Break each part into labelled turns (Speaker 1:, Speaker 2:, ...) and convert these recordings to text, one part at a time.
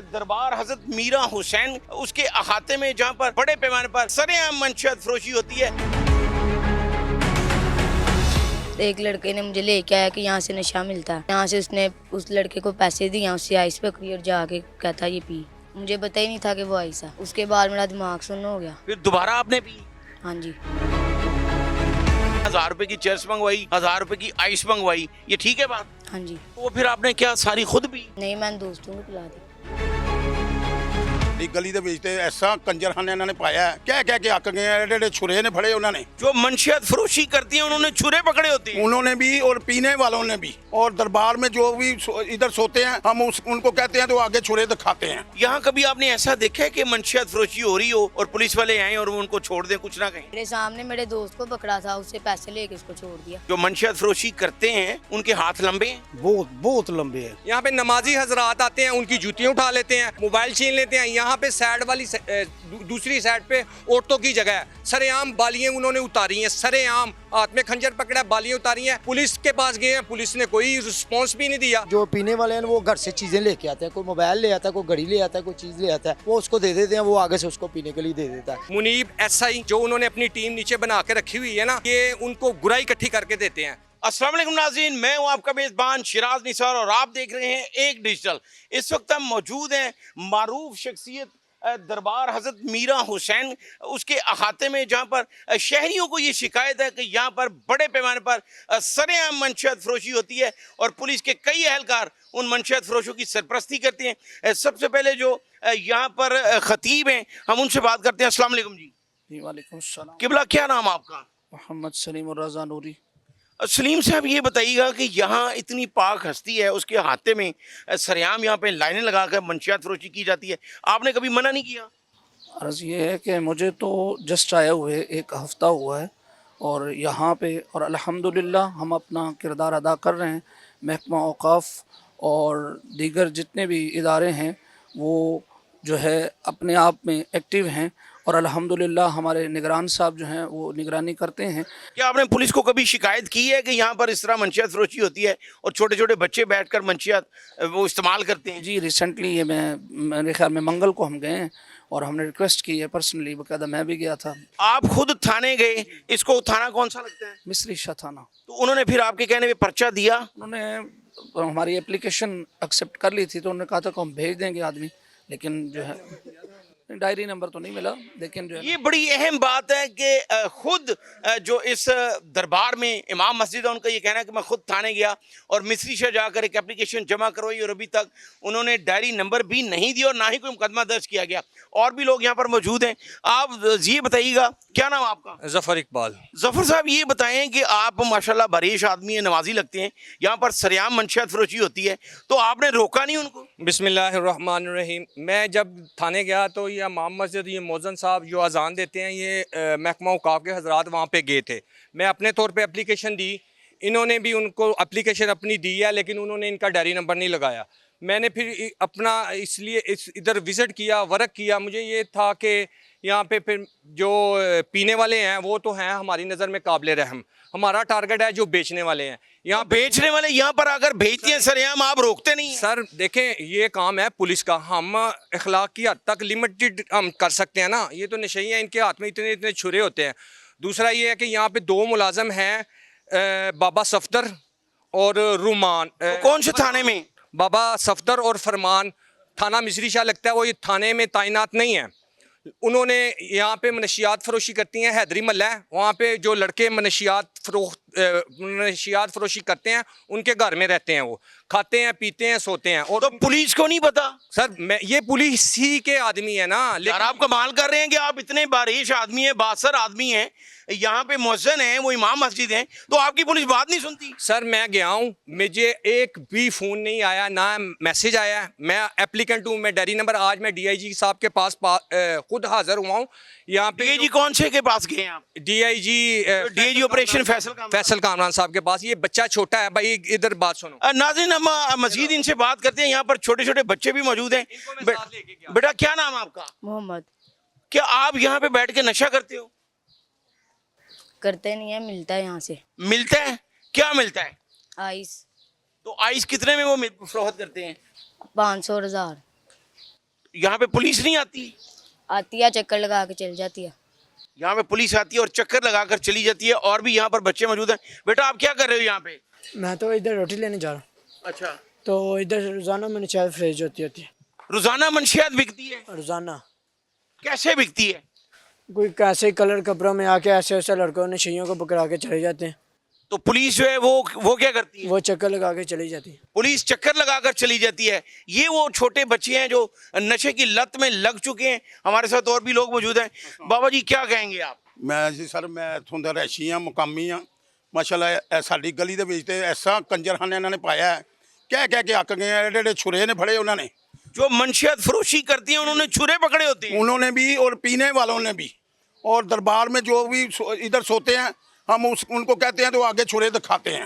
Speaker 1: दरबार हजरत मीरा हुसैन उसके अहाते में जहाँ पर बड़े पैमाने पर सरेआम मंशियात फरोशी होती है।
Speaker 2: एक लड़के ने मुझे लेके आया कि यहाँ से नशा मिलता है। यहाँ से उसने उस लड़के को पैसे दिए, उससे आइस पकड़ी और जाके कहता ये पी। मुझे पता ही नहीं था कि वो आइस है। उसके बाद मेरा दिमाग सुन्न हो गया।
Speaker 1: फिर दोबारा आपने पी?
Speaker 2: हाँ जी।
Speaker 1: 1000 रुपए की चर्च मंगवाई, 1000 रुपए की आइस मंगवाई, ये ठीक है बात?
Speaker 2: हाँ जी।
Speaker 1: वो फिर आपने क्या सारी खुद पी?
Speaker 2: नहीं, मैंने दोस्तों को पिला दी।
Speaker 3: गली ਦੇ ਵਿੱਚ ਤੇ ਐਸਾ ਕੰਜਰਖਾਨਾ ਇਹਨਾਂ ਨੇ ਪਾਇਆ ਕਹਿ ਕਹਿ ਕੇ ਅੱਕ ਗਏ ਐਡੇ ਛੁਰੇ ने फड़े उन्होंने
Speaker 1: जो मंशियात फरोशी करती हैं उन्होंने छुरे पकड़े होते हैं।
Speaker 3: उन्होंने भी और पीने वालों ने भी, और दरबार में जो भी इधर सोते हैं हम उनको कहते हैं तो आगे छुरे दिखाते हैं।
Speaker 1: यहाँ कभी आपने ऐसा देखा है कि मंशियात फरोशी हो रही हो और पुलिस वाले आए और वो उनको छोड़ दें, कुछ ना कहें?
Speaker 2: मेरे सामने मेरे दोस्त को पकड़ा था, उससे पैसे लेके उसको छोड़ दिया।
Speaker 1: जो मंशियात फरोशी करते हैं उनके हाथ लंबे हैं?
Speaker 4: बहुत बहुत लंबे हैं।
Speaker 5: यहाँ पे नमाजी हजरात आते हैं, उनकी जूतियाँ उठा लेते हैं, मोबाइल छीन लेते हैं। यहाँ पे साइड वाली दूसरी साइड पे औरतों की जगह है, सरेआम बालियां उन्होंने उतारी हैं, सरेआम हाथ में खंजर पकड़ा, बालियां उतारी हैं। पुलिस के पास गए हैं, पुलिस ने कोई रिस्पॉन्स भी नहीं दिया।
Speaker 4: जो पीने वाले हैं वो घर से चीजें लेके आते हैं, कोई मोबाइल ले आता है, कोई घड़ी ले आता है, कोई चीज ले आता है, वो उसको दे देते हैं, वो आगे से उसको पीने के लिए दे देता है।
Speaker 5: मुनीब एसआई जो उन्होंने अपनी टीम नीचे बना के रखी हुई है ना, ये उनको गुराई इकट्ठी करके देते हैं।
Speaker 1: अस्सलाम वालेकुम नाज़रीन, मैं हूं आपका मेज़बान शिराज निसार और आप देख रहे हैं एक डिजिटल। इस वक्त हम मौजूद हैं मारूफ शख्सियत दरबार हजरत मीरा हुसैन उसके अहाते में, जहाँ पर शहरियों को ये शिकायत है कि यहाँ पर बड़े पैमाने पर सरेआम मंशियात फरोशी होती है और पुलिस के कई एहलकार उन मंशियात फरोशों की सरपरस्ती करते हैं। सबसे पहले जो यहाँ पर खतीब हैं हम उनसे बात करते हैं। अस्सलाम वालेकुम जी।
Speaker 4: वालेकुम सलाम।
Speaker 1: किबला, क्या नाम आपका?
Speaker 4: मोहम्मद सलीम और रज़ा नूरी।
Speaker 1: सलीम साहब, ये बताइएगा कि यहाँ इतनी पाक हस्ती है, उसके हाथे में सरेआम यहाँ पे लाइनें लगाकर मंशियात फरोशी की जाती है, आपने कभी मना नहीं किया?
Speaker 6: अर्ज़ ये है कि मुझे तो जस्ट आए हुए 1 हफ़्ता हुआ है और यहाँ पे, और अल्हम्दुलिल्लाह हम अपना किरदार अदा कर रहे हैं। महकमा औक़ाफ़ और दीगर जितने भी इदारे हैं वो जो है अपने आप में एक्टिव हैं और अल्हम्दुलिल्लाह हमारे निगरान साहब जो हैं वो निगरानी करते हैं।
Speaker 1: क्या आपने पुलिस को कभी शिकायत की है कि यहाँ पर इस तरह मंशियात फरोशी होती है और छोटे छोटे बच्चे बैठकर मंशियात वो इस्तेमाल करते हैं?
Speaker 6: जी, रिसेंटली ये मेरे ख्याल में मंगल को हम गए हैं और हमने रिक्वेस्ट की है पर्सनली, बाकायदा मैं भी गया था।
Speaker 1: आप खुद थाने गए, इसको थाना कौन सा लगता है?
Speaker 6: मिस्री शाह थाना।
Speaker 1: तो उन्होंने फिर आपके कहने पे पर्चा दिया?
Speaker 6: उन्होंने हमारी एप्लीकेशन एक्सेप्ट कर ली थी तो उन्होंने कहा था कि हम भेज देंगे आदमी, लेकिन जो है डायरी नंबर तो नहीं मिला। लेकिन जो है
Speaker 1: ये बड़ी अहम बात है कि खुद जो इस दरबार में इमाम मस्जिद है उनका ये कहना है कि मैं खुद थाने गया और मिस्री से जाकर एक एप्लीकेशन जमा करवाई और अभी तक उन्होंने डायरी नंबर भी नहीं दिया और ना ही कोई मुकदमा दर्ज किया गया। और भी लोग यहाँ पर मौजूद हैं। आप ये बताइएगा, क्या नाम आपका?
Speaker 5: जफर इकबाल।
Speaker 1: जफर साहब, ये बताएं कि आप माशाल्लाह बरीश आदमी हैं, नमाजी लगते हैं, यहाँ पर सरेआम मंशियात फरोशी होती है तो आपने रोका नहीं उनको?
Speaker 5: बिस्मिल्लाहिर्रहमानिर्रहीम। मैं जब थाने गया तो ये इमाम मस्जिद, ये मौज़न साहब जो अजान देते हैं, ये महकमा औक़ाफ़ के हजरात वहाँ पे गए थे। मैं अपने तौर पे एप्लीकेशन दी, इन्होंने भी उनको एप्लीकेशन अपनी दी है लेकिन उन्होंने इनका डायरी नंबर नहीं लगाया। मैंने फिर अपना इसलिए इधर विज़िट किया, वर्क किया। मुझे ये था कि यहाँ पे फिर जो पीने वाले हैं वो तो हैं हमारी नज़र में काबिल रहम, हमारा टारगेट है जो बेचने वाले हैं। यहाँ
Speaker 1: बेचने वाले यहाँ पर अगर भेजती हैं सरेआम, आप रोकते नहीं?
Speaker 5: सर देखें, ये काम है पुलिस का, हम इखलाक की हद तक लिमिटेड हम कर सकते हैं ना। ये तो नशे हैं, इनके हाथ में इतने इतने छुरे होते हैं। दूसरा ये है कि यहाँ पे 2 मुलाजम हैं, बाबा सफदर और रुमान।
Speaker 1: कौन से थाने में?
Speaker 5: बाबा सफदर और फरमान, थाना मिस्री शाह लगता है, वो ये थाने में तैनात नहीं है। उन्होंने यहाँ पे मनशियात फरोशी करती हैं, हैदरी महल्ला है वहाँ पे जो लड़के मनशियात फरोशी करते हैं उनके घर में रहते हैं, वो खाते हैं, पीते हैं, सोते हैं। और
Speaker 1: तो पुलिस को नहीं पता?
Speaker 5: सर ये पुलिस ही के आदमी है ना।
Speaker 1: लेकिन आप कमाल कर रहे हैं कि आप इतने बारिश आदमी हैं, बासर आदमी हैं, यहाँ पे मुअज्जिन हैं, वो इमाम मस्जिद हैं, तो आपकी पुलिस बात नहीं सुनती?
Speaker 5: सर मैं गया हूँ, मुझे एक भी फ़ोन नहीं आया, ना मैसेज आया। मैं एप्लीकेंट हूँ, मैं डायरी नंबर, आज मैं DIG साहब के पास खुद हाजिर हुआ हूँ यहाँ पे।
Speaker 1: DIG कौन से के पास गए हैं आप?
Speaker 5: DIG
Speaker 1: ऑपरेशन
Speaker 5: फैसल कामरान साहब के पास। ये बच्चा छोटा है भाई, इधर बात सुनो।
Speaker 1: नाज़रीन, हम मजीद इनसे बात करते हैं। यहाँ पर छोटे छोटे बच्चे भी मौजूद हैं। बेटा, क्या नाम है आपका?
Speaker 2: मोहम्मद।
Speaker 1: क्या आप यहाँ पे बैठ के नशा करते हो?
Speaker 2: करते नहीं है, मिलता है यहाँ से।
Speaker 1: मिलता है? क्या मिलता है?
Speaker 2: आइस।
Speaker 1: तो आइस कितने में वो फरोख्त करते हैं?
Speaker 2: 500 और 1000।
Speaker 1: यहाँ पे पुलिस नहीं आती?
Speaker 2: आती है, चक्कर लगा के चल जाती है।
Speaker 1: यहाँ पे पुलिस आती है और चक्कर लगाकर चली जाती है। और भी यहाँ पर बच्चे मौजूद हैं। बेटा आप क्या कर रहे हो यहाँ पे?
Speaker 7: मैं तो इधर रोटी लेने जा रहा हूँ।
Speaker 1: अच्छा,
Speaker 7: तो इधर रोजाना मैंने चाय फ्रेश होती है
Speaker 1: रोजाना मंशियात बिकती है?
Speaker 7: रोजाना।
Speaker 1: कैसे बिकती है?
Speaker 7: कोई कैसे कलर कपड़ों में आके ऐसे ऐसे लड़कों ने शैयों को पकड़ा के चले जाते हैं।
Speaker 1: तो पुलिस जो है वो क्या करती है?
Speaker 7: वो चक्कर लगा के चली जाती है।
Speaker 1: पुलिस चक्कर लगाकर चली जाती है। ये वो छोटे बच्चे हैं जो नशे की लत में लग चुके हैं। हमारे साथ और भी लोग मौजूद हैं। बाबा जी क्या कहेंगे आप?
Speaker 3: मैं जी सर मैं इत्थों ਦਾ ਰੈਸ਼ੀ ਆ ਮੁਕਾਮੀ ਆ ਮਾਸ਼ਾਅੱਲਾ ਇਹ ਸਾਡੀ ਗਲੀ ਦੇ ਵਿੱਚ ਤੇ ਐਸਾ ਕੰਜਰਖਾਨਾ ਇਹਨਾਂ ਨੇ ਪਾਇਆ ਹੈ ਕਹਿ ਕੇ ਅੱਕ ਗਏ ਆ ਜਿਹੜੇ ਛੁਰੇ ਨੇ ਫੜੇ ਉਹਨਾਂ ਨੇ
Speaker 1: जो मंशियात फरोशी करती हैं उन्होंने छुरे पकड़े होते हैं।
Speaker 3: उन्होंने भी और पीने वालों ने भी और दरबार में जो भी इधर सोते हैं हम उनको कहते हैं तो आगे छुरे दिखाते हैं।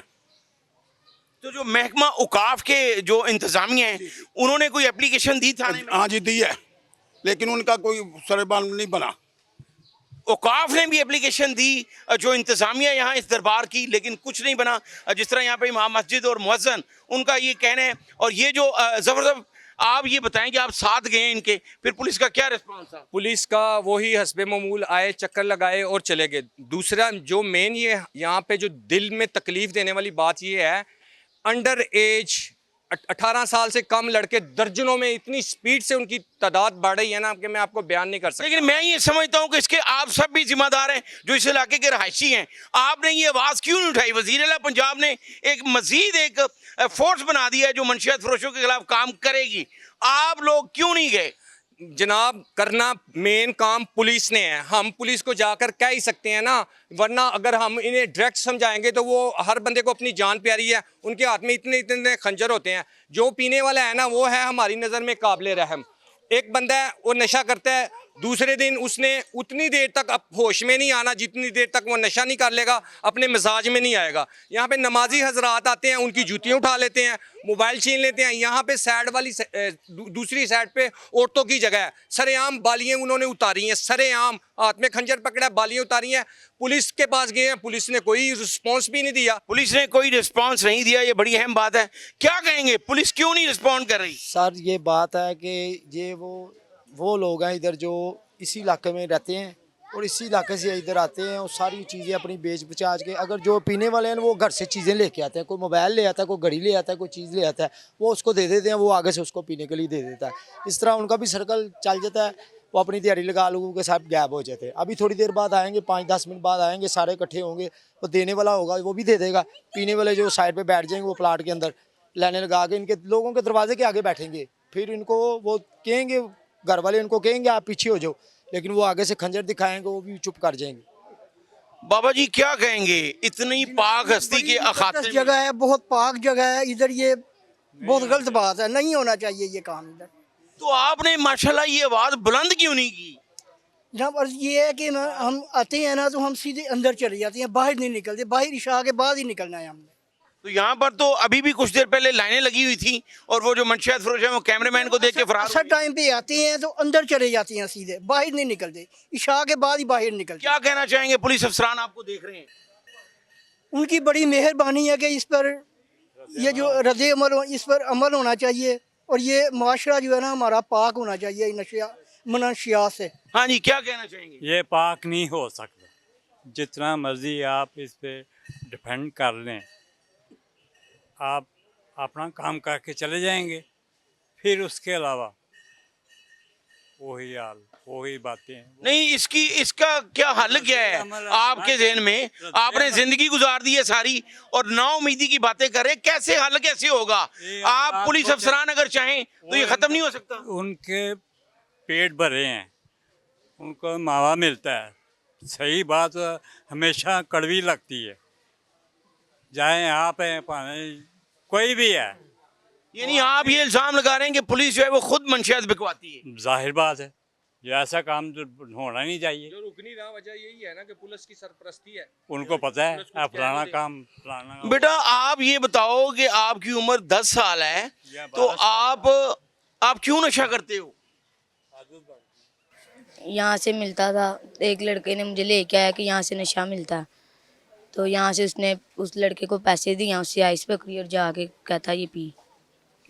Speaker 1: तो जो महकमा औकाफ के जो इंतजामिया हैं उन्होंने कोई एप्लीकेशन दी थाने में?
Speaker 3: हाँ जी दी है लेकिन उनका कोई सरबान नहीं बना।
Speaker 1: औकाफ ने भी एप्लीकेशन दी जो इंतजामिया यहाँ इस दरबार की, लेकिन कुछ नहीं बना। जिस तरह यहाँ पे इमाम मस्जिद और मुअज्जिन उनका ये कहना है। और ये जो ज़बरदस्त, आप ये बताएं कि आप साथ गए इनके, फिर पुलिस का क्या रिस्पांस था?
Speaker 5: पुलिस का वही हस्बे मामूल आए, चक्कर लगाए और चले गए। दूसरा जो मेन ये यहाँ पे जो दिल में तकलीफ देने वाली बात ये है, अंडर एज 18 साल से कम लड़के दर्जनों में इतनी स्पीड से उनकी तादाद बढ़ रही है ना कि मैं आपको बयान नहीं कर सकता।
Speaker 1: लेकिन मैं ये समझता हूँ कि इसके आप सब भी जिम्मेदार हैं जो इस इलाके के रहायशी हैं। आपने ये आवाज़ क्यों नहीं उठाई? वज़ीर आला पंजाब ने एक मजीद एक फोर्स बना दिया है जो मंशियात फरोशों के खिलाफ काम करेगी। आप लोग क्यों नहीं गए?
Speaker 5: जनाब करना मेन काम पुलिस ने है। हम पुलिस को जाकर कह ही सकते हैं ना, वरना अगर हम इन्हें डायरेक्ट समझाएंगे तो वो हर बंदे को अपनी जान प्यारी है, उनके हाथ में इतने इतने खंजर होते हैं। जो पीने वाला है ना वो है हमारी नज़र में काबिल रहम। एक बंदा है वो नशा करता है, दूसरे दिन उसने उतनी देर तक अब होश में नहीं आना जितनी देर तक वो नशा नहीं कर लेगा, अपने मिजाज में नहीं आएगा। यहाँ पे नमाजी हजरात आते हैं, उनकी जूतियाँ उठा लेते हैं, मोबाइल छीन लेते हैं। यहाँ पे साइड वाली दूसरी साइड पे औरतों की जगह है, सरेआम बालियाँ उन्होंने उतारी हैं, सरेआम हाथ में खंजर पकड़ा, बालियाँ उतारी हैं। पुलिस के पास गए हैं, पुलिस ने कोई रिस्पॉन्स भी नहीं दिया।
Speaker 1: पुलिस ने कोई रिस्पांस नहीं दिया, ये बड़ी अहम बात है। क्या कहेंगे, पुलिस क्यों नहीं रिस्पॉन्ड कर रही?
Speaker 4: सर ये बात है कि ये वो लोग हैं इधर जो इसी इलाके में रहते हैं और इसी इलाके से इधर आते हैं और सारी चीज़ें अपनी बेच बचाज के, अगर जो पीने वाले हैं वो घर से चीज़ें लेके आते हैं, कोई मोबाइल ले आता है, कोई घड़ी ले आता है, कोई चीज़ ले आता है, वो उसको दे देते हैं, वो आगे से उसको पीने के लिए दे देता है। इस तरह उनका भी सर्कल चल जाता है, वो अपनी दिहाड़ी लगा लोगों के साथ गायब हो जाते हैं। अभी थोड़ी देर बाद आएंगे, 5-10 मिनट बाद आएंगे, सारे इकट्ठे होंगे, वो देने वाला होगा वो भी दे देगा, पीने वाले जो साइड पर बैठ जाएंगे वो प्लाट के अंदर लाइनें लगा के इनके लोगों के दरवाजे के आगे बैठेंगे, फिर इनको वो कहेंगे, घर वाले इनको कहेंगे आप पीछे हो जाओ, लेकिन वो आगे से खंजर दिखाएंगे, वो भी चुप कर जाएंगे।
Speaker 1: बाबा जी क्या कहेंगे, इतनी पाक हस्ती के अखाते में?
Speaker 8: जगह है, बहुत पाक जगह है इधर, ये बहुत गलत बात है, नहीं होना चाहिए ये काम इधर।
Speaker 1: तो आपने माशाल्लाह ये आवाज बुलंद क्यों नहीं की?
Speaker 8: जहाँ पर ये है कि हम आते हैं ना तो हम सीधे अंदर चले जाते हैं, बाहर नहीं निकलते, बाहर इशा के बाद ही निकलना है हमने।
Speaker 1: तो यहाँ पर तो अभी भी कुछ देर पहले लाइनें लगी हुई थी और वो जो मंशियात फरोश है वो कैमरामैन को देख के फरार हो
Speaker 8: अच्छा
Speaker 1: गए।
Speaker 8: टाइम पे आते हैं तो अंदर चले जाते हैं, सीधे बाहर नहीं निकलते, इशा के बाद ही बाहर निकलते।
Speaker 1: क्या कहना चाहेंगे, पुलिस अफसरान आपको देख रहे हैं?
Speaker 8: उनकी बड़ी मेहरबानी है कि इस पर ये जो रद्द अमल इस पर अमल होना चाहिए और ये माशरा जो है ना हमारा पाक होना चाहिए नशिया मनशिया से।
Speaker 1: हाँ जी क्या कहना चाहेंगे?
Speaker 9: ये पाक नहीं हो सकता। जितना मर्जी आप इस पे डिपेंड कर लें, आप अपना काम करके चले जाएंगे, फिर उसके अलावा वही हाल वही बातें।
Speaker 1: नहीं इसका क्या हल क्या है आपके ज़हन में? आपने जिंदगी गुजार दी है सारी और नाउमीदी की बातें कर रहे हैं, कैसे हल कैसे होगा? आप पुलिस अफसरान अगर चाहें तो ये खत्म नहीं हो सकता।
Speaker 9: उनके पेट भरे हैं, उनको मावा मिलता है। सही बात हमेशा कड़वी लगती है, चाहे आप हैं पाने कोई भी है।
Speaker 1: यानी आप ये इल्जाम लगा रहे हैं कि पुलिस जो है वो खुद मंशियात बिकवाती है?
Speaker 9: जाहिर बात है, ये ऐसा काम तो होना नहीं चाहिए।
Speaker 5: जो रुक नहीं रहा वजह यही है ना कि पुलिस की सरपरस्ती है,
Speaker 9: उनको पता है फलाना काम फलाना।
Speaker 1: बेटा आप ये बताओ कि आपकी उम्र 10 साल है तो आप क्यों नशा करते हो?
Speaker 2: यहाँ से मिलता था, एक लड़के ने मुझे लेके आया कि यहाँ से नशा मिलता है, तो यहाँ से उसने उस लड़के को पैसे दिए, उससे आइस पकड़ी और जाके कहता ये पी।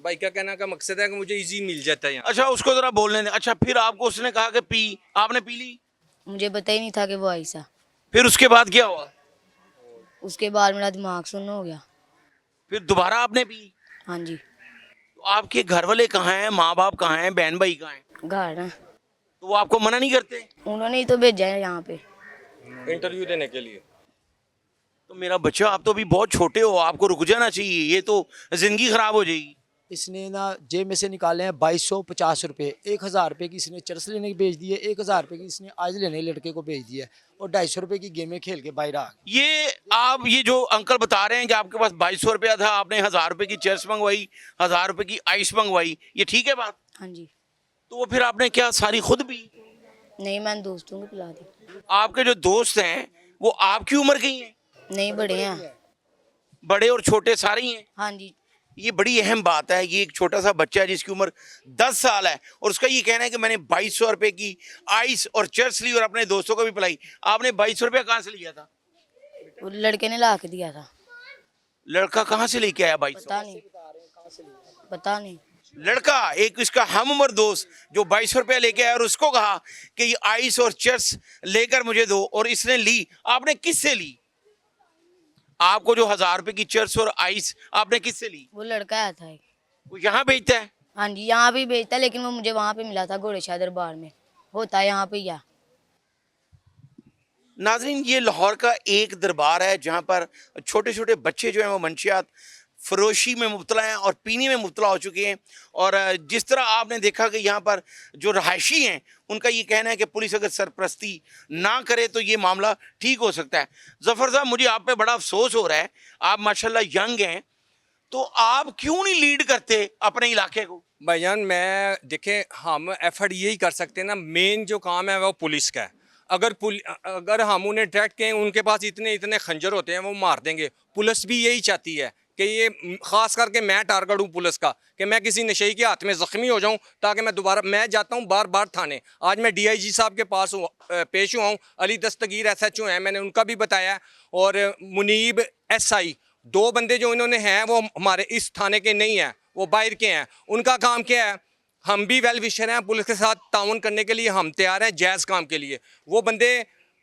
Speaker 5: भाई का कहना का मकसद है कि मुझे इजी मिल जाता है यहाँ।
Speaker 1: अच्छा उसको जरा बोलने दें। अच्छा फिर आपको उसने कहा कि पी, आपने पी ली,
Speaker 2: मुझे पता ही नहीं था कि वो आयशा।
Speaker 1: फिर उसके बाद क्या हुआ?
Speaker 2: उसके बाद मेरा दिमाग सुन्न हो गया।
Speaker 1: फिर दोबारा आपने पी?
Speaker 2: हाँ जी।
Speaker 1: तो आपके घर वाले कहाँ हैं, माँ बाप कहाँ हैं, बहन भाई कहाँ हैं?
Speaker 2: घर है,
Speaker 1: तो वो आपको मना नहीं करते?
Speaker 2: उन्होंने ही तो भेजा है यहाँ पे।
Speaker 5: इंटरव्यू देने के लिए।
Speaker 1: तो मेरा बच्चा आप तो अभी बहुत छोटे हो, आपको रुक जाना चाहिए, ये तो जिंदगी खराब हो जाएगी।
Speaker 4: इसने ना जेब में से निकाले हैं 2250 रुपये। 1000 रुपये की इसने चरस लेने की भेज दी है, 1000 रुपये की इसने आज लेने लड़के को भेज दिया है, और 250 रुपये की गेमें खेल के बाहर आ गए।
Speaker 1: ये जो अंकल बता रहे हैं कि आपके पास 2200 रुपया था, आपने 1000 रुपये की चर्च मंगवाई, 1000 रुपये की आइस मंगवाई, ये ठीक है बात?
Speaker 2: हाँ जी।
Speaker 1: तो वो फिर आपने क्या सारी खुद पी?
Speaker 2: नहीं, मैंने दोस्तों को पिला दी।
Speaker 1: आपके जो दोस्त हैं वो आपकी उम्र के ही हैं?
Speaker 2: नहीं, बड़े हैं।
Speaker 1: बड़े और छोटे सारे ही हैं?
Speaker 2: हाँ जी।
Speaker 1: ये बड़ी अहम बात है। ये एक छोटा सा बच्चा है जिसकी उम्र 10 साल है और उसका ये कहना है कि मैंने 2200 रुपये की आइस और चर्च ली और अपने दोस्तों को भी पिलाई। आपने 2200 रुपया कहाँ से लिया था?
Speaker 2: वो लड़के ने ला के दिया था।
Speaker 1: लड़का कहाँ से लेके आया 2200?
Speaker 2: पता नहीं, पता नहीं।
Speaker 1: लड़का एक इसका हम उम्र दोस्त जो 2200 रुपया लेके आया और उसको कहा कि ये आइस और चर्च लेकर मुझे दो, और इसने ली। आपने किससे ली? आपको जो 1000 रुपए की चर्च और आइस आपने किससे ली?
Speaker 2: वो लड़का आया था एक।
Speaker 1: वो यहाँ बेचता है?
Speaker 2: हाँ जी, यहाँ भी बेचता है, लेकिन वो मुझे वहाँ पे मिला था घोड़ेशाह दरबार में। होता है यहाँ पे या।
Speaker 1: नाजरीन, ये लाहौर का एक दरबार है जहाँ पर छोटे छोटे बच्चे जो हैं वो मंशियात फरोशी में मुब्तला हैं और पीने में मुब्तला हो चुके हैं। और जिस तरह आपने देखा कि यहाँ पर जो रहायशी हैं उनका ये कहना है कि पुलिस अगर सरपरस्ती ना करे तो ये मामला ठीक हो सकता है। जफ़र साहब, मुझे आप पे बड़ा अफसोस हो रहा है, आप माशाल्लाह यंग हैं, तो आप क्यों नहीं लीड करते अपने इलाके को?
Speaker 5: भाईजान मैं देखें, हम एफर्ट यही कर सकते हैं ना, मेन जो काम है वो पुलिस का है। अगर हम उन्हें ट्रैक करें, उनके पास इतने इतने खंजर होते हैं, वो मार देंगे। पुलिस भी यही चाहती है कि ये ख़ास करके मैं टारगेट हूँ पुलिस का कि मैं किसी नशे के हाथ में ज़ख्मी हो जाऊँ ताकि मैं दोबारा, मैं जाता हूँ बार बार थाने। आज मैं DIG साहब के पास पेश हुआ हूँ, अली दस्तगीर SHO हैं, मैंने उनका भी बताया, और मुनीब SI, 2 बंदे जो इन्होंने हैं वो हमारे इस थाने के नहीं हैं, वो बाहर के हैं। उनका काम क्या है? हम भी वेल विशर हैं, पुलिस के साथ ताउन करने के लिए हम तैयार हैं, जायज़ काम के लिए। वो बंदे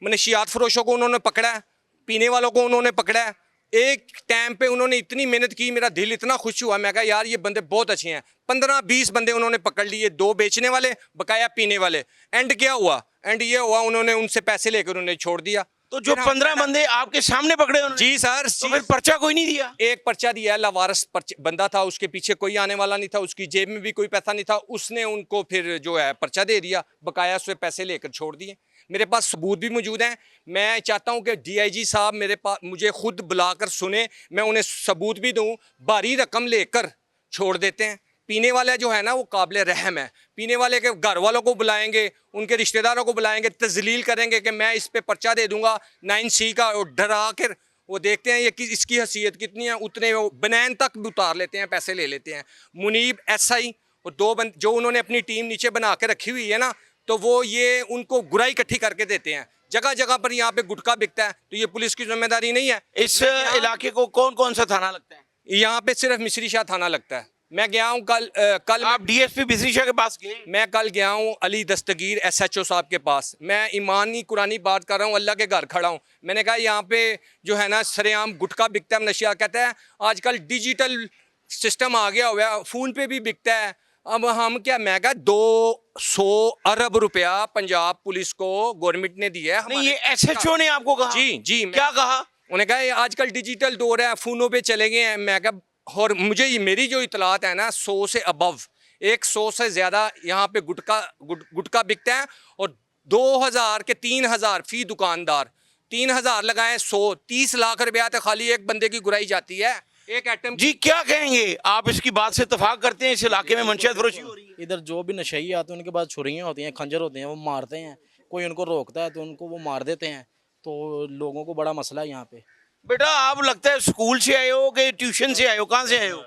Speaker 5: मनशियात फरोशों को उन्होंने पकड़ा है, पीने वालों को उन्होंने पकड़ा है। एक टाइम पे उन्होंने इतनी मेहनत की, मेरा दिल इतना खुश हुआ, मैं कहा यार ये बंदे बहुत अच्छे हैं। 15-20 बंदे उन्होंने पकड़ लिए, 2 बेचने वाले, बकाया पीने वाले। एंड क्या हुआ? एंड ये हुआ, उन्होंने उनसे पैसे लेकर उन्हें छोड़ दिया।
Speaker 1: तो जो 15 बंदे आपके सामने पकड़े उन्होंने?
Speaker 5: जी सर।
Speaker 1: तो फिर पर्चा कोई नहीं दिया?
Speaker 5: एक पर्चा दिया है, लावारिस बंदा था, उसके पीछे कोई आने वाला नहीं था, उसकी जेब में भी कोई पैसा नहीं था, उसने उनको फिर जो है पर्चा दे दिया, बकाया उससे पैसे लेकर छोड़ दिए। मेरे पास सबूत भी मौजूद हैं। मैं चाहता हूं कि DIG साहब मेरे पास मुझे खुद बुलाकर सुने, मैं उन्हें सबूत भी दूं। भारी रकम लेकर छोड़ देते हैं। पीने वाला जो है ना वो काबिल रहम है। पीने वाले के घर वालों को बुलाएंगे, उनके रिश्तेदारों को बुलाएंगे, तजलील करेंगे कि मैं इस पे पर्चा दे दूंगा 9C का, और डरा कर वो देखते हैं ये इसकी हैसियत कितनी है, उतने वो बनैन तक भी उतार लेते हैं, पैसे ले लेते हैं। मुनीब SI और 2 बंद जो उन्होंने अपनी टीम नीचे बना के रखी हुई है ना, तो वो ये उनको गुराई इकट्ठी करके देते हैं। जगह जगह पर यहाँ पे गुटखा बिकता है, तो ये पुलिस की जिम्मेदारी नहीं है।
Speaker 1: इस इलाके को कौन कौन सा थाना लगता है?
Speaker 5: यहाँ पे सिर्फ मिस्री शाह थाना लगता है। मैं गया हूँ कल
Speaker 1: आप DSP मिस्री शाह के पास गए?
Speaker 5: मैं कल गया हूँ अली दस्तगीर SHO साहब के पास। मैं ईमानी कुरानी बात कर रहा हूँ, अल्लाह के घर खड़ा हूँ। मैंने कहा यहाँ पे जो है ना सरेआम गुटखा बिकता है, नशिया। कहता है आजकल डिजिटल सिस्टम आ गया हुआ है, फ़ोन पे भी बिकता है। अब हम क्या, मैं कहा 200 अरब रुपया पंजाब पुलिस को गवर्नमेंट ने दिया है।
Speaker 1: नहीं, ये SHO ने आपको कहा?
Speaker 5: जी
Speaker 1: क्या कहा?
Speaker 5: उन्होंने कहा ये आजकल डिजिटल दौर है, फ़ोनों पे चले गए हैं। मैं कहा, और मुझे मेरी जो इतलात है ना 100 से अबव, 100 से ज़्यादा यहाँ पे गुटखा बिकता है, और 2000 के 3000 फी दुकानदार, 3000 लगाए 130 लाख रुपया तो खाली एक बंदे की गुराई जाती है, एक आइटम।
Speaker 1: जी क्या कहेंगे आप? इसकी बात से इत्तेफाक करते हैं? इस इलाके में मंशियात फरोशी हो रही है?
Speaker 10: इधर जो भी नशई आते हैं उनके पास छुरियाँ होती हैं, खंजर होते हैं, वो मारते हैं। कोई उनको रोकता है तो उनको वो मार देते हैं। तो लोगों को बड़ा मसला है यहाँ पे।
Speaker 1: बेटा आप लगता है स्कूल से आए हो कि ट्यूशन से आए हो? कहाँ से आए हो?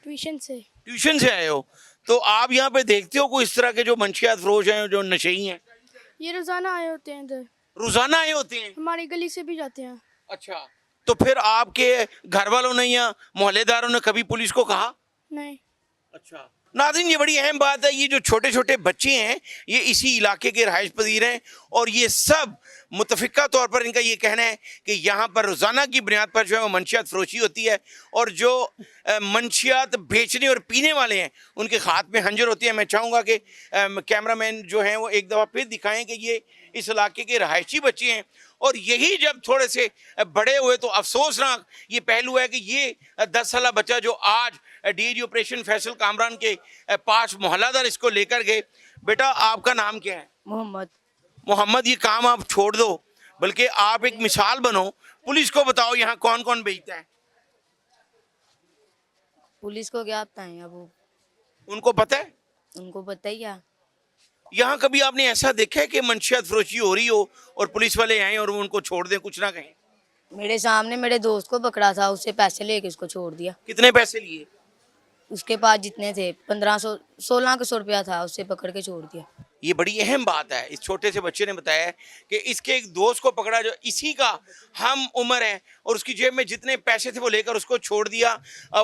Speaker 11: ट्यूशन से।
Speaker 1: ट्यूशन से आए हो। तो आप यहाँ पे देखते हो कोई इस तरह के जो मंशियात फरोश हैं, जो नशई हैं?
Speaker 11: ये रोजाना आए होते हैं इधर,
Speaker 1: रोजाना आए होते हैं?
Speaker 11: हमारी गली से भी जाते हैं।
Speaker 1: अच्छा, तो फिर आपके घर वालों ने या मोहल्लेदारों ने कभी पुलिस को कहा?
Speaker 11: नहीं।
Speaker 1: अच्छा नाज़रीन, ये बड़ी अहम बात है। ये जो छोटे छोटे बच्चे हैं ये इसी इलाके के रहायश पजीर हैं और ये सब मुतफ़िका तौर पर इनका ये कहना है कि यहाँ पर रोज़ाना की बुनियाद पर जो है वो मंशियात फ़रोशी होती है और जो मंशियात बेचने और पीने वाले हैं उनके हाथ में हंजर होती है। मैं चाहूँगा कि कैमरामैन जो हैं वो एक दफ़ा फिर दिखाएँ कि ये इस इलाके के रहायशी बच्चे हैं और यही जब थोड़े से बड़े हुए तो अफसोसनाक ये पहलू है कि ये 10 साला बच्चा जो आज डीआईजी ऑपरेशन फैसल कामरान के पास मोहल्लादार इसको लेकर गए। बेटा आपका नाम क्या है?
Speaker 2: मोहम्मद।
Speaker 1: मोहम्मद, ये काम आप छोड़ दो, बल्कि आप एक मिसाल बनो, पुलिस को बताओ यहाँ कौन कौन बेचता है।
Speaker 2: पुलिस को क्या बताएं, अब वो
Speaker 1: उनको पता है?
Speaker 2: उनको पता ही है।
Speaker 1: यहाँ कभी आपने ऐसा देखा है कि मंशियात फरोशी हो रही हो और पुलिस वाले आए और वो उनको छोड़ दें, कुछ ना कहें?
Speaker 2: मेरे सामने मेरे दोस्त को पकड़ा था, उससे पैसे लेके उसको छोड़ दिया।
Speaker 1: कितने पैसे लिए?
Speaker 2: उसके पास जितने थे 1500 1600 रुपया था, उससे पकड़ के छोड़ दिया।
Speaker 1: ये बड़ी अहम बात है। इस छोटे से बच्चे ने बताया है कि इसके एक दोस्त को पकड़ा जो इसी का हम उम्र है और उसकी जेब में जितने पैसे थे वो लेकर उसको छोड़ दिया।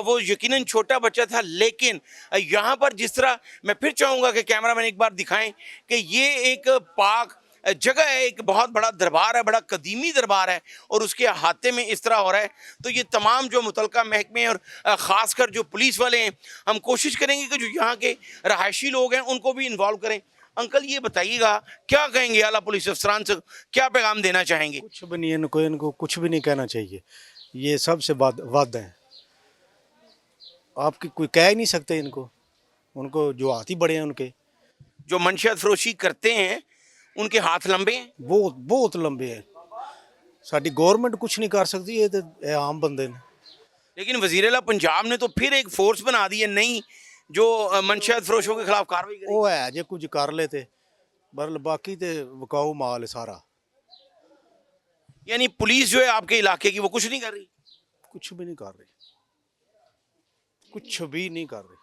Speaker 1: वो यकीनन छोटा बच्चा था, लेकिन यहाँ पर जिस तरह मैं फिर चाहूँगा कि कैमरामैन एक बार दिखाएं कि ये एक पाक जगह है, एक बहुत बड़ा दरबार है, बड़ा कदीमी दरबार है और उसके अहाते में इस तरह हो रहा है। तो ये तमाम जो मुतलका महकमे और ख़ासकर जो पुलिस वाले हैं, हम कोशिश करेंगे कि जो यहाँ के रहायशी लोग हैं उनको भी इन्वॉल्व करें। अंकल ये बताइएगा क्या कहेंगे आला पुलिस अफसरान से, क्या पैगाम देना चाहेंगे?
Speaker 12: कुछ भी नहीं, इनको कुछ भी नहीं कहना चाहिए। ये सबसे वाद है, आपकी कोई कह ही नहीं सकते इनको, उनको जो हाथ ही बड़े हैं उनके।
Speaker 1: जो मंशियात फरोशी करते हैं उनके हाथ लंबे हैं,
Speaker 12: बहुत बहुत लंबे हैं। साडी गवर्नमेंट कुछ नहीं कर सकती, ये तो आम बंदे ने।
Speaker 1: लेकिन वज़ीर-ए-आला पंजाब ने तो फिर एक फोर्स बना दी है नई जो मंशियात फरोशों के खिलाफ कार्रवाई करेगी।
Speaker 12: वो है जे कुछ कर लेते, पर बाकी तो विकाऊ माल है सारा।
Speaker 1: यानी पुलिस जो है आपके इलाके की वो कुछ नहीं कर रही?
Speaker 12: कुछ भी नहीं कर रही, कुछ भी नहीं कर रही,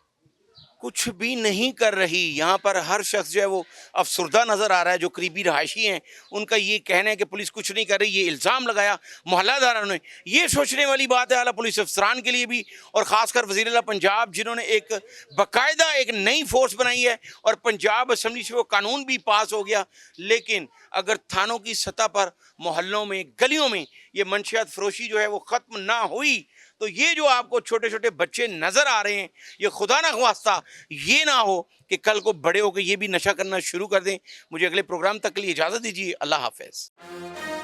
Speaker 1: कुछ भी नहीं कर रही। यहाँ पर हर शख्स जो है वो अफसरदा नज़र आ रहा है। जो करीबी रहायशी हैं उनका ये कहना है कि पुलिस कुछ नहीं कर रही, ये इल्ज़ाम लगाया मोहल्लादारों ने। ये सोचने वाली बात है आला पुलिस अफसरान के लिए भी और ख़ासकर वज़ीर-ए-आला पंजाब जिन्होंने एक बाकायदा एक नई फोर्स बनाई है और पंजाब असम्बली से वो कानून भी पास हो गया। लेकिन अगर थानों की सतह पर, मोहल्लों में, गलियों में ये मंशियात फरोशी जो है वो ख़त्म ना हुई तो ये जो आपको छोटे छोटे बच्चे नज़र आ रहे हैं, ये खुदा ना ख्वास्ता ये ना हो कि कल को बड़े होकर ये भी नशा करना शुरू कर दें। मुझे अगले प्रोग्राम तक के लिए इजाज़त दीजिए। अल्लाह हाफ़िज़।